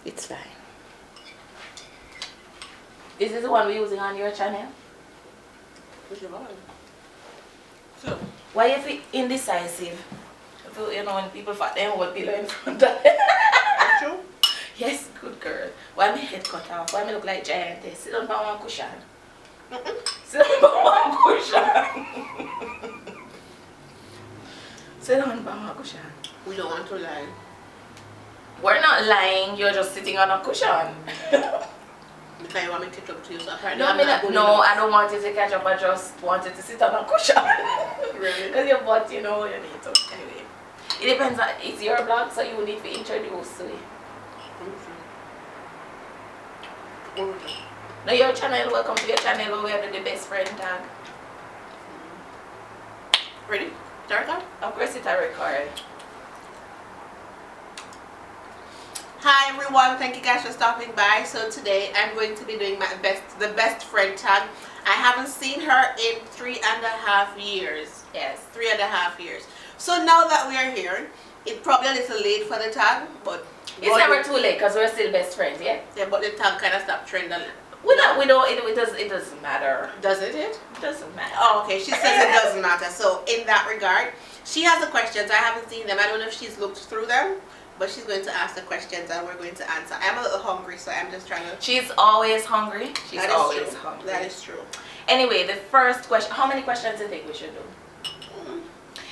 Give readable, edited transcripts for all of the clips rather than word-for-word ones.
It's fine. This is the one we're using on your channel? Which one? So. Why you feel indecisive? You know when people fat them hold pillow in front of them. That's true? Yes, good girl. Why my head cut off? Why me look like giantess? Sit down on one cushion. Sit down on one cushion. Sit down on one cushion. We don't want to lie. We're not lying, you're just sitting on a cushion. Because you want me to catch up to you, so apparently No, I don't want you to catch up, I just want you to sit on a cushion. Really? Because your butt, you know, you need to. Anyway, it depends on, it's your blog, so you need to be introduced to it. Now your channel, welcome to your channel where we have the best friend tag. Ready? Start record? Of course it's a record. Hi everyone, thank you guys for stopping by. So today I'm going to be doing the best friend tag. I haven't seen her in 3.5 years. Yes. 3.5 years. So now that we are here, it's probably a little late for the tag, but it's never too late because we're still best friends, yeah? Yeah, but the tag kind of stopped trending. It doesn't matter. Doesn't it? It doesn't matter. Oh, okay. She says it doesn't matter. So in that regard, she has the questions. I haven't seen them. I don't know if she's looked through them, but she's going to ask the questions and we're going to answer. I'm a little hungry, so I'm just trying to... She's always hungry. She's that is always true. hungry. That is true. Anyway, the first question, how many questions do you think we should do?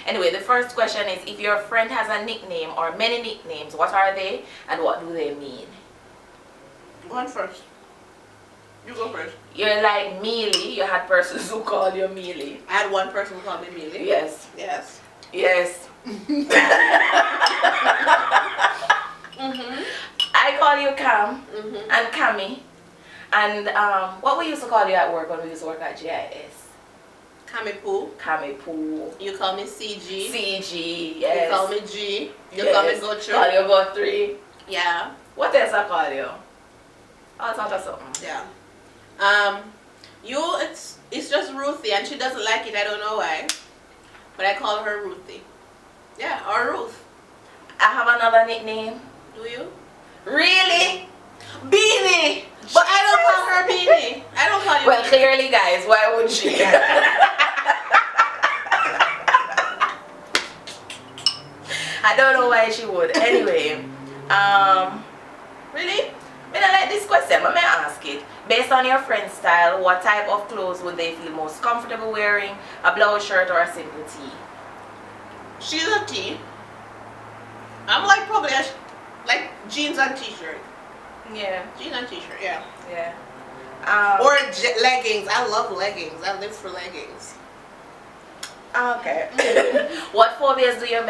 Anyway, the first question is, if your friend has a nickname or many nicknames, what are they and what do they mean? Go on first. You go first. You're like Mealy. You had persons who call you Mealy. I had one person who called me Mealy. Yes. Yes. Yes. I call you Cam and Cammy. And what we used to call you at work when we used to work at GIS? Cammy Poo. Cammy Poo. You call me CG. CG, yes. You call me G. You yes. call me Go Through. Call you Go Three. Yeah. What else I call you? All sorts of something. Yeah. It's just Ruthie, and she doesn't like it. I don't know why, but I call her Ruthie. Yeah, or Ruth. I have another nickname. Do you? Really? Beanie. But I don't call her Beanie. I don't call you. Well, Beanie. clearly, guys, why would she? I don't know why she would. Anyway, really? I don't like this question, but may I ask it? Based on your friend's style, what type of clothes would they feel most comfortable wearing? A blouse shirt or a simple tee? She's a tee. I'm like probably like jeans and t-shirt. Yeah. Jeans and t-shirt, yeah. Yeah. Or leggings. I love leggings. I live for leggings. Okay. What phobias does your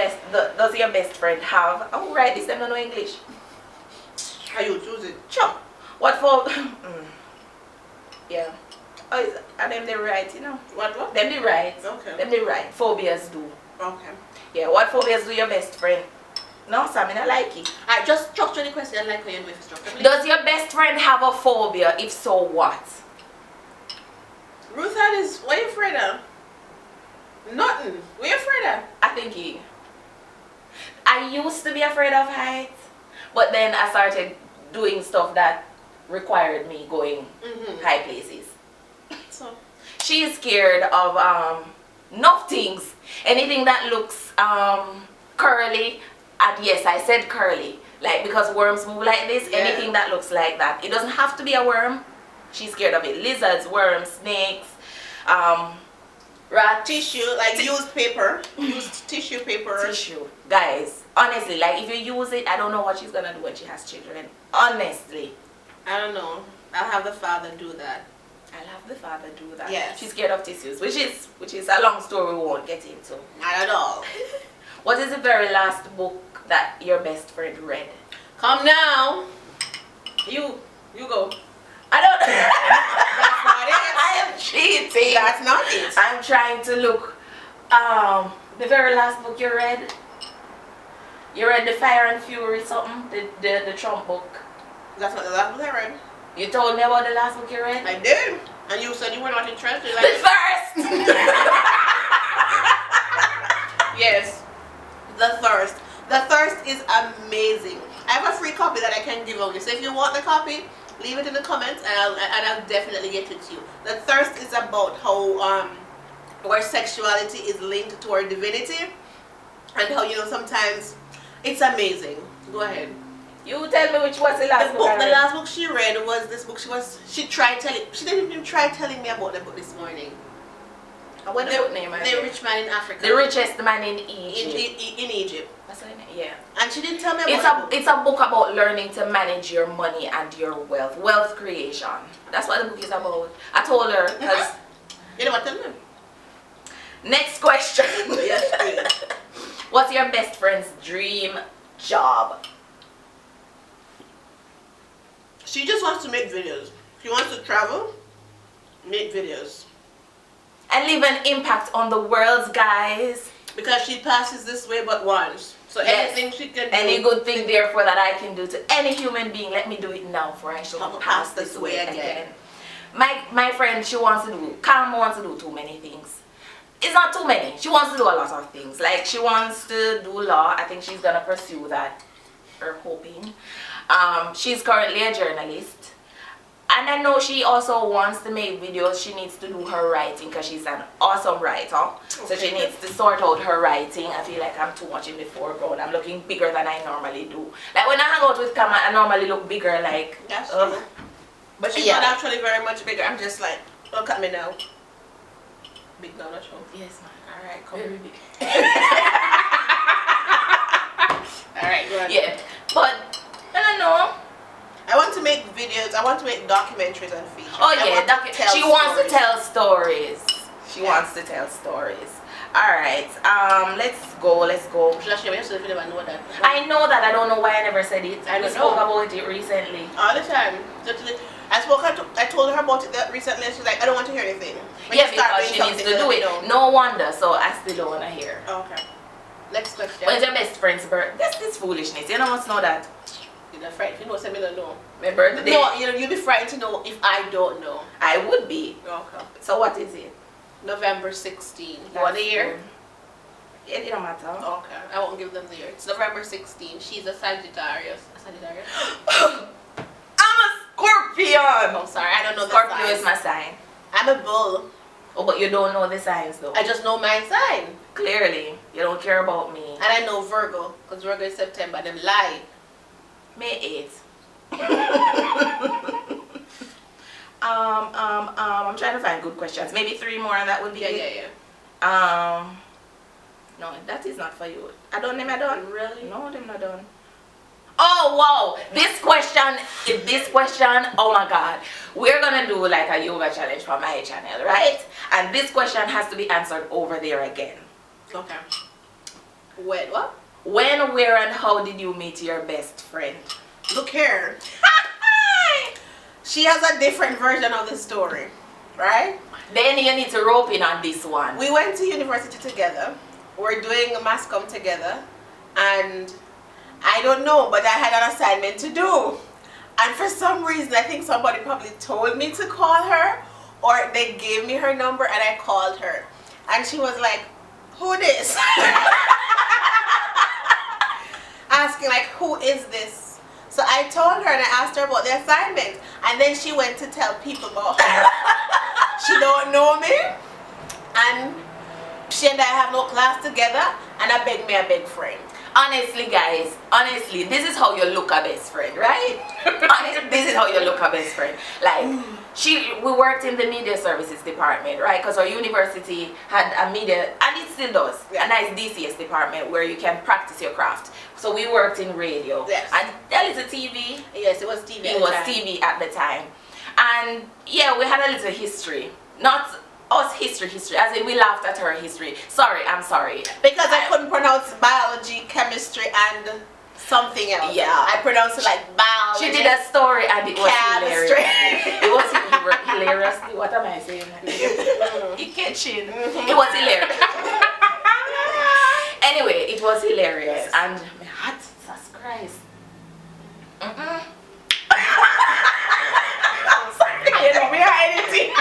best friend have? Oh, right, this time don't know English. How you choose it? Sure. What for? Yeah. Oh, and them they right, you know. What? Them they right. Okay. Them they right. Phobias do. Okay. Yeah. What phobias do your best friend? No, Sam, I don't like it. Alright, just structure the question like how you do it for structure. Does your best friend have a phobia? If so, what? Ruth had is. What are you afraid of? Nothing. What are you afraid of? I think I used to be afraid of heights, but then I started doing stuff that required me going high places. So She is scared of enough things. Anything that looks curly, and yes, I said curly, like because worms move like this. Yeah. Anything that looks like that. It doesn't have to be a worm. She's scared of it. Lizards, worms, snakes, rat, tissue, like used paper, used tissue paper. Tissue. Guys, honestly, like if you use it, I don't know what she's gonna do when she has children. Honestly. I don't know. I'll have the father do that. I'll have the father do that. Yes. She's scared of tissues, which is a long story we won't get into. Not at all. What is the very last book that your best friend read? Come now. You go. I don't That's not it. I am cheating. That's not it. I'm trying to look. The very last book you read? You read The Fire and Fury something? The Trump book. That's not the last book I read. You told me about the last book you read? I did. And you said you were not interested. The Like, first! yes. The Thirst. The Thirst is amazing. I have a free copy that I can give away. So if you want the copy, leave it in the comments and I'll definitely get it to you. The thirst is about how where sexuality is linked to our divinity and how, you know, sometimes it's amazing. Go ahead. You tell me which was the last book. The last book she read was this book. She didn't even try telling me about the book this morning. What the book name? The Rich Man in Africa. The Richest Man in Egypt. In Egypt. That's her name. Yeah. And she didn't tell me about it's a book about learning to manage your money and your wealth creation. That's what the book is about. I told her because you know what tell me. Next question. Yes, please. What's your best friend's dream job? She just wants to make videos. She wants to travel, make videos. And leave an impact on the world, guys. Because she passes this way but once. So yes. Anything she can do. Any good thing therefore that I can do to any human being, let me do it now for I shall not pass this way again. My friend, Karma wants to do too many things. It's not too many. She wants to do a lot of things. Like she wants to do law. I think she's going to pursue that. Or hoping. She's currently a journalist. And I know she also wants to make videos. She needs to do her writing because she's an awesome writer. Okay. So she needs to sort out her writing. I feel like I'm too much in the foreground. I'm looking bigger than I normally do. Like when I hang out with Kama, I normally look bigger. Like that's true. But she's not actually very much bigger. I'm just like, look at me now. Big now, not true. Yes, man. Alright, come very big. Alright, go ahead. Yeah. But I don't know. I want to make videos. I want to make documentaries and features. Oh yeah, she wants to tell stories. She wants to tell stories. All right. Let's go. I know that. I don't know why I never said it. I spoke about it recently. All the time. I told her about it recently, and she's like, I don't want to hear anything. Yeah, because she needs to do it. No wonder. So I still don't want to hear. Okay. Next question. When's your best friend's birthday? That's this foolishness. You don't want to know that. You're not frightened. If you know, say me don't know. My birthday? No, you'll be frightened to know if I don't know. I would be. Okay. So what is it? November 16. You want the year? It don't matter. Okay. I won't give them the year. It's November 16. She's a Sagittarius. I'm a Scorpion! Oh, sorry. I don't know the Scorpio sign. is my sign. I'm a bull. Oh, but you don't know the signs though. I just know my sign. Clearly. You don't care about me. And I know Virgo. Because Virgo is September. Them lie. May 8th. I'm trying to find good questions. Maybe 3 more and that would be it. Yeah. No, that is not for you. I done. Really? No, them not done. Oh wow! This question, oh my god. We're gonna do like a yoga challenge for my channel, right? And this question has to be answered over there again. Okay. Wait, what? When, where, and how did you meet your best friend? Look here. She has a different version of the story, right? Then you need to rope in on this one. We went to university together. We're doing a mass comm together. And I don't know, but I had an assignment to do. And for some reason, I think somebody probably told me to call her. Or they gave me her number and I called her. And she was like, who this? Asking like, who is this? So I told her and I asked her about the assignment. And then she went to tell people about her. She don't know me. And she and I have no class together. And I beg me a big friend. Honestly, guys, this is how you look a best friend, right? Honestly, this is how you look a best friend. Like, we worked in the media services department, right? Because our university had a media, and it still does, a nice DCS department where you can practice your craft. So we worked in radio. Yes. And that is a TV. Yes, it was TV. It was TV at the time. And yeah, we had a little history. Not us history, as in we laughed at her history. I'm sorry. Because I couldn't pronounce biology, chemistry, and something else. Yeah. I pronounced it like biology. She did a story and it was chemistry. Hilarious. It was hilarious. What am I saying? It catching. It was hilarious. Anyway, it was hilarious. Yes. And my heart, Jesus Christ. You know, we are editing.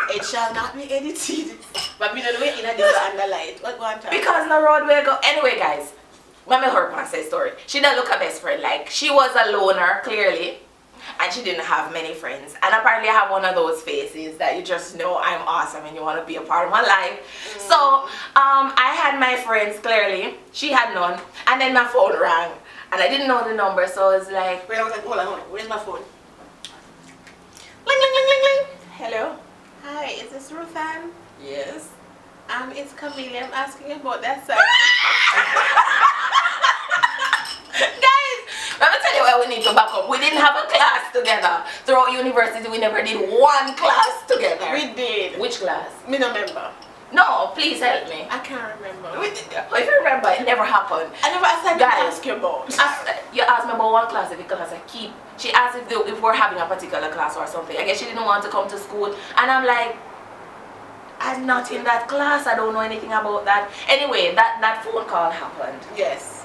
It shall not be edited. But we don't wait in a this underlight. What go on? Because the road will go. Anyway, guys, let me her pass that story. She didn't look a best friend. Like, she was a loner, clearly. And she didn't have many friends. And apparently I have one of those faces that you just know I'm awesome and you want to be a part of my life. So, I had my friends, clearly. She had none. And then my phone rang. And I didn't know the number, so I was like... Wait, I was like, hold on. Where's my phone? Ling, ling, ling, ling, ling. Hello? Hi, is this Ruthann? Yes. It's Camille. I'm asking about that side. Guys, let me tell you why we need to back up. We didn't have a class together. Throughout university, we never did one class together. We did. Which class? Me no remember. No, please help me. I can't remember. If you remember, it never happened. I never asked that to ask you about. You asked me about one class, every class I keep. She asked if we're having a particular class or something. I guess she didn't want to come to school. And I'm like, I'm not in that class. I don't know anything about that. Anyway, that phone call happened. Yes.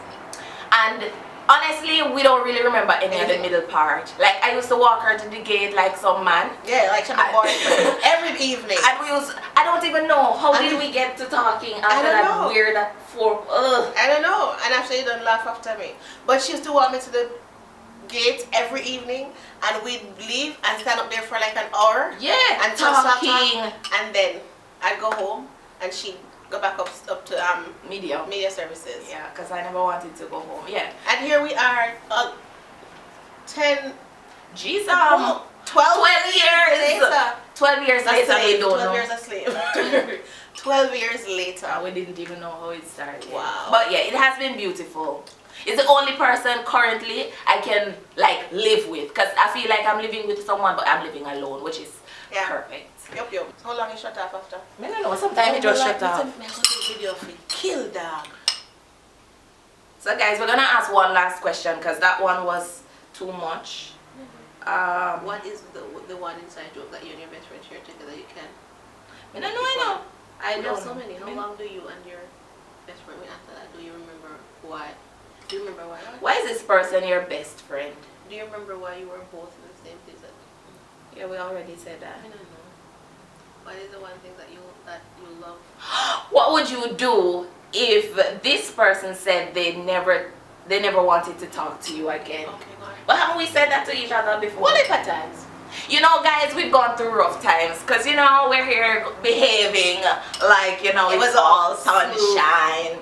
And honestly, we don't really remember any of the middle part. Like, I used to walk her to the gate like some man. Yeah, like some boyfriend. Every evening. And I don't even know. How did we get to talking after that weird fork? I don't know. And actually, you don't laugh after me. But she used to walk me to the gate every evening. And we'd leave and stand up there for like an hour. Yeah, and talking. And then I'd go home and she'd go back up to media services. Yeah, because I never wanted to go home. Yeah. And here we are, 10, Jesus, 12 years later. 12 years later, we don't 12 know. years a slave. 12 years later. We didn't even know how it started. Wow. But yeah, it has been beautiful. It's the only person currently I can like live with, because I feel like I'm living with someone, but I'm living alone, which is perfect. Yup. How long you shut off after? I don't know. Sometimes it just shut off. I'm going to do a video for kill dog. So guys, we're gonna ask one last question because that one was too much. What is the one inside joke that you and your best friend share together? You can. I know. I know so many. How long do you and your best friend after that? Do you remember why? Do you remember why? Why is this person your best friend? Do you remember why you were both in the same place? Yeah, we already said that. I don't know. What is the one thing that you love? What would you do if this person said they never wanted to talk to you again? Okay, go on. But haven't we said that to each other before? What if times? You know, guys, we've gone through rough times because, you know, we're here behaving like, you know, it was all sunshine.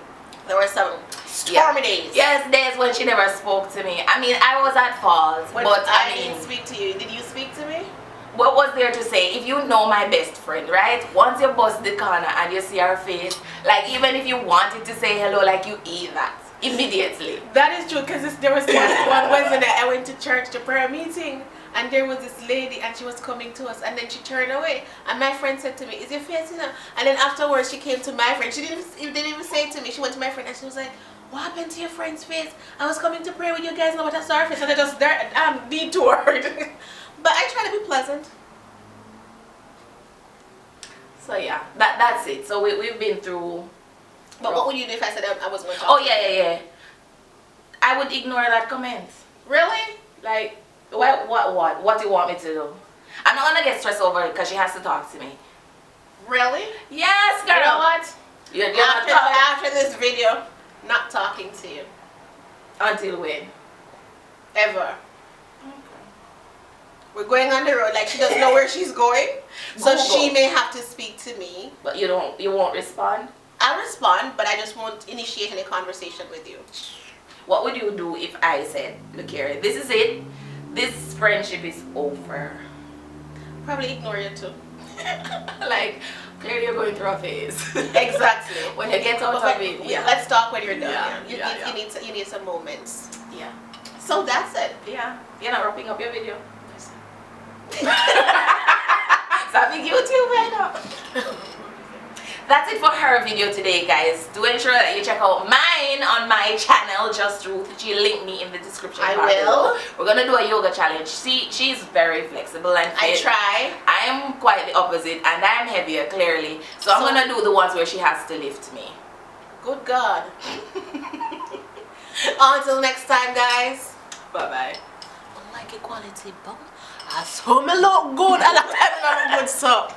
There were some stormy days. Yes, days when she never spoke to me. I mean, I was at fault, but I mean, didn't speak to you. Did you speak to me? What was there to say? If you know my best friend, right? Once you bust the corner and you see her face, like even if you wanted to say hello, like you eat that immediately. That is true, because there was one Wednesday night I went to church to prayer meeting, and there was this lady and she was coming to us, and then she turned away, and my friend said to me, "Is your face in her?" And then afterwards she came to my friend. She didn't even say it to me. She went to my friend and she was like, "What happened to your friend's face? I was coming to pray with you guys, but I saw her face and I just detoured." But I try to be pleasant. So yeah, that's it. So we've been through. But what would you do if I said I was going to talk? Oh yeah. I would ignore that comment. Really? Like, what do you want me to do? I'm not gonna get stressed over it because she has to talk to me. Really? Yes, girl. You know what? You're after this video, not talking to you. Until when? Ever. We're going on the road, like she doesn't know where she's going, so she may have to speak to me. But you won't respond? I'll respond, but I just won't initiate any conversation with you. What would you do if I said, "Look here, this is it. This friendship is over"? Probably ignore you too. Like, clearly you're going through a phase. Exactly. When you get out of it, yeah. Let's talk when you're done. Yeah. You need some moments. Yeah. So that's it. Yeah. You're not wrapping up your video. Something YouTube right now. That's it for her video today, guys. Do ensure that you check out mine on my channel, Justruth. She linked me in the description bar below. We're gonna do a yoga challenge. She's very flexible and fit. I try. I am quite the opposite, and I'm heavier, clearly. So I'm gonna do the ones where she has to lift me. Good God. Until next time, guys. Bye-bye. Unlike equality, but I saw me look good and I look good, so.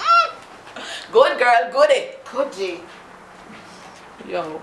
Good girl, goodie. Goodie. Yo.